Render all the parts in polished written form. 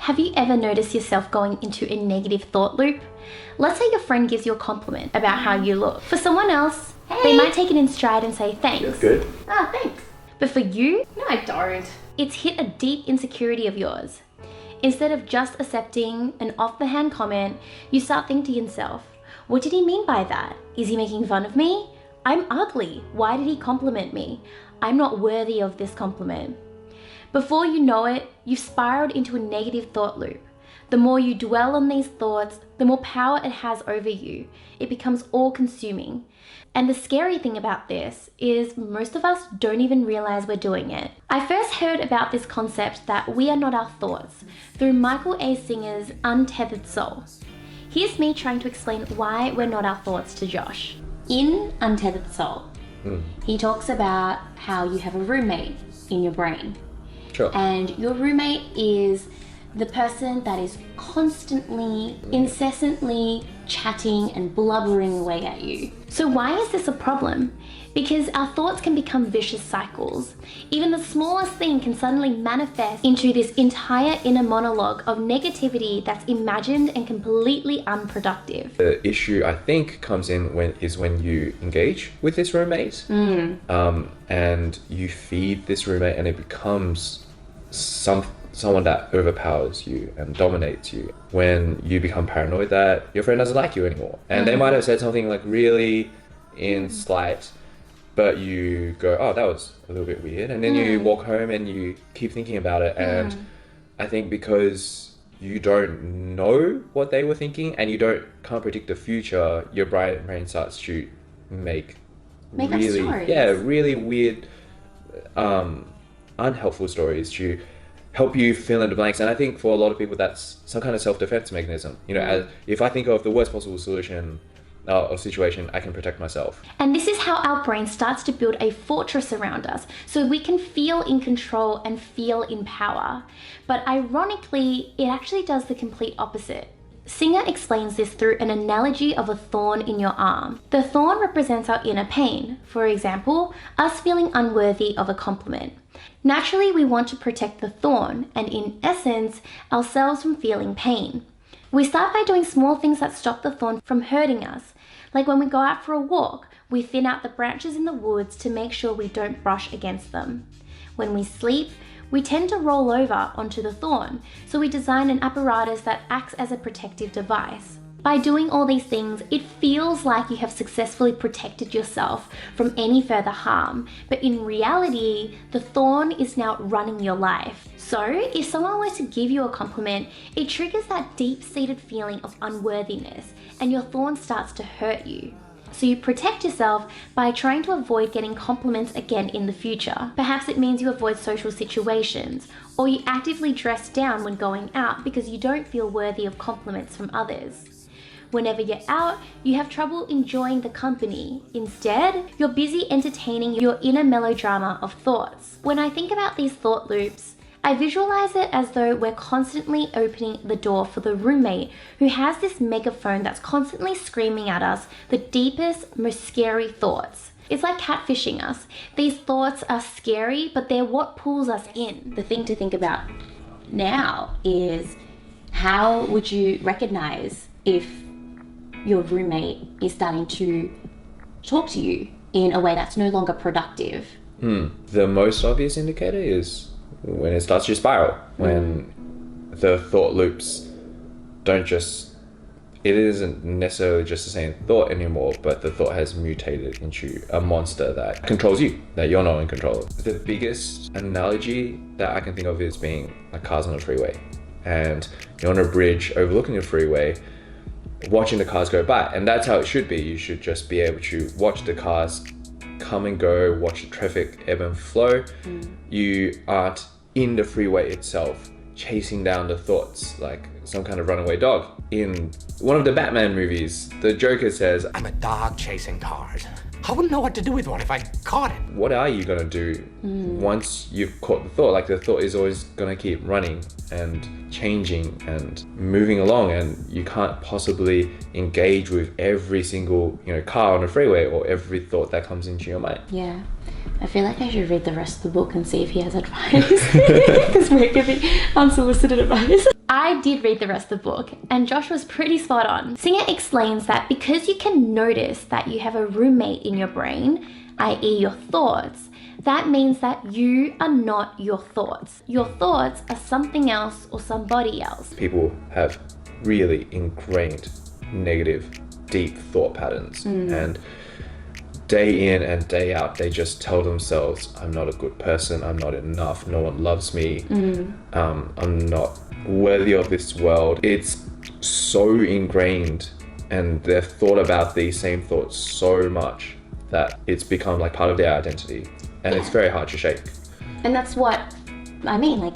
Have you ever noticed yourself going into a negative thought loop? Let's say your friend gives you a compliment about how you look. For someone else, they might take it in stride and say thanks. That's good. Ah, thanks. But for you, No, I don't. it's hit a deep insecurity of yours. Instead of just accepting an off-the-hand comment, you start thinking to yourself, what did he mean by that? Is he making fun of me? I'm ugly. Why did he compliment me? I'm not worthy of this compliment. Before you know it, you've spiraled into a negative thought loop. The more you dwell on these thoughts, the more power it has over you. It becomes all-consuming. And the scary thing about this is most of us don't even realize we're doing it. I first heard about this concept that we are not our thoughts through Michael A. Singer's Untethered Soul. Here's me trying to explain why we're not our thoughts to Josh. In Untethered Soul, he talks about how you have a roommate in your brain. Sure. And your roommate is the person that is constantly, incessantly chatting and blubbering away at you. So why is this a problem? Because our thoughts can become vicious cycles. Even the smallest thing can suddenly manifest into this entire inner monologue of negativity that's imagined and completely unproductive. The issue I think comes in when you engage with this roommate, and you feed this roommate, and it becomes someone that overpowers you and dominates you. When you become paranoid that your friend doesn't like you anymore, and they might have said something like really in slight, but you go, oh, that was a little bit weird, and then you walk home and you keep thinking about it. And I think because you don't know what they were thinking and you can't predict the future, your brain starts to make really really weird, unhelpful stories to help you fill in the blanks. And I think for a lot of people that's some kind of self-defense mechanism. As if I think of the worst possible solution or situation, I can protect myself. And this is how our brain starts to build a fortress around us so we can feel in control and feel in power. But ironically, it actually does the complete opposite. Singer explains this through an analogy of a thorn in your arm. The thorn represents our inner pain. For example, us feeling unworthy of a compliment. Naturally, we want to protect the thorn and, in essence, ourselves from feeling pain. We start by doing small things that stop the thorn from hurting us. Like when we go out for a walk, we thin out the branches in the woods to make sure we don't brush against them. When we sleep, we tend to roll over onto the thorn, so we design an apparatus that acts as a protective device. By doing all these things, it feels like you have successfully protected yourself from any further harm, but in reality, the thorn is now running your life. So, if someone were to give you a compliment, it triggers that deep-seated feeling of unworthiness, and your thorn starts to hurt you. So you protect yourself by trying to avoid getting compliments again in the future. Perhaps it means you avoid social situations, or you actively dress down when going out because you don't feel worthy of compliments from others. Whenever you're out, you have trouble enjoying the company. Instead, you're busy entertaining your inner melodrama of thoughts. When I think about these thought loops, I visualize it as though we're constantly opening the door for the roommate who has this megaphone that's constantly screaming at us the deepest, most scary thoughts. It's like catfishing us. These thoughts are scary, but they're what pulls us in. The thing to think about now is how would you recognize if your roommate is starting to talk to you in a way that's no longer productive? The most obvious indicator is when it starts to spiral, when the thought loops it isn't necessarily just the same thought anymore, but the thought has mutated into a monster that controls you, that you're not in control of. The biggest analogy that I can think of is being like cars on a freeway, and you're on a bridge overlooking a freeway, watching the cars go by, and that's how it should be. You should just be able to watch the cars come and go, watch the traffic ebb and flow. You aren't in the freeway itself chasing down the thoughts like some kind of runaway dog. In one of the Batman movies, the Joker says, I'm a dog chasing cars. I wouldn't know what to do with one if I caught it. what are you gonna do once you've caught the thought? Like, the thought is always gonna keep running and changing and moving along, and you can't possibly engage with every single, car on the freeway or every thought that comes into your mind. Yeah. I feel like I should read the rest of the book and see if he has advice. Because we're giving unsolicited advice. I did read the rest of the book, and Josh was pretty spot on. Singer explains that because you can notice that you have a roommate in your brain, i.e. your thoughts, that means that you are not your thoughts. Your thoughts are something else or somebody else. People have really ingrained negative, deep thought patterns, and day in and day out, they just tell themselves, I'm not a good person, I'm not enough, no one loves me, I'm not worthy of this world. It's so ingrained, and they've thought about these same thoughts so much that it's become like part of their identity, and it's very hard to shake. And that's what I mean, like,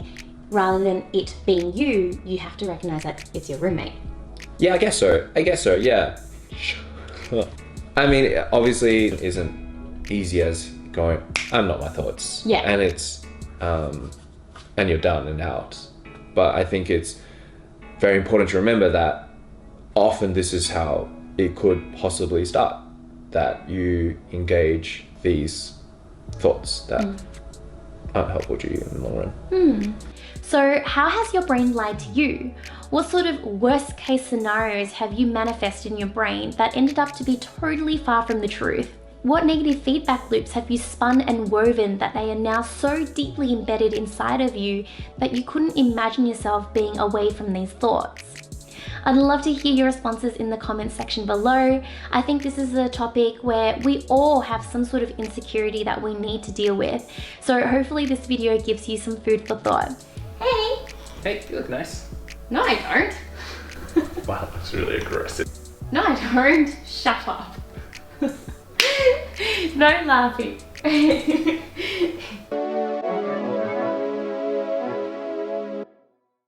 rather than it being you, you have to recognize that it's your roommate. Yeah, I guess so, yeah. I mean, obviously it isn't easy as going, I'm not my thoughts. Yeah. And it's, and you're done and out. But I think it's very important to remember that often this is how it could possibly start, that you engage these thoughts that aren't helpful to you in the long run. So how has your brain lied to you? What sort of worst case scenarios have you manifested in your brain that ended up to be totally far from the truth? What negative feedback loops have you spun and woven that they are now so deeply embedded inside of you that you couldn't imagine yourself being away from these thoughts? I'd love to hear your responses in the comments section below. I think this is a topic where we all have some sort of insecurity that we need to deal with. So hopefully this video gives you some food for thought. Hey! Hey, you look nice. No, I don't. Wow, that's really aggressive. No, I don't. Shut up. No laughing.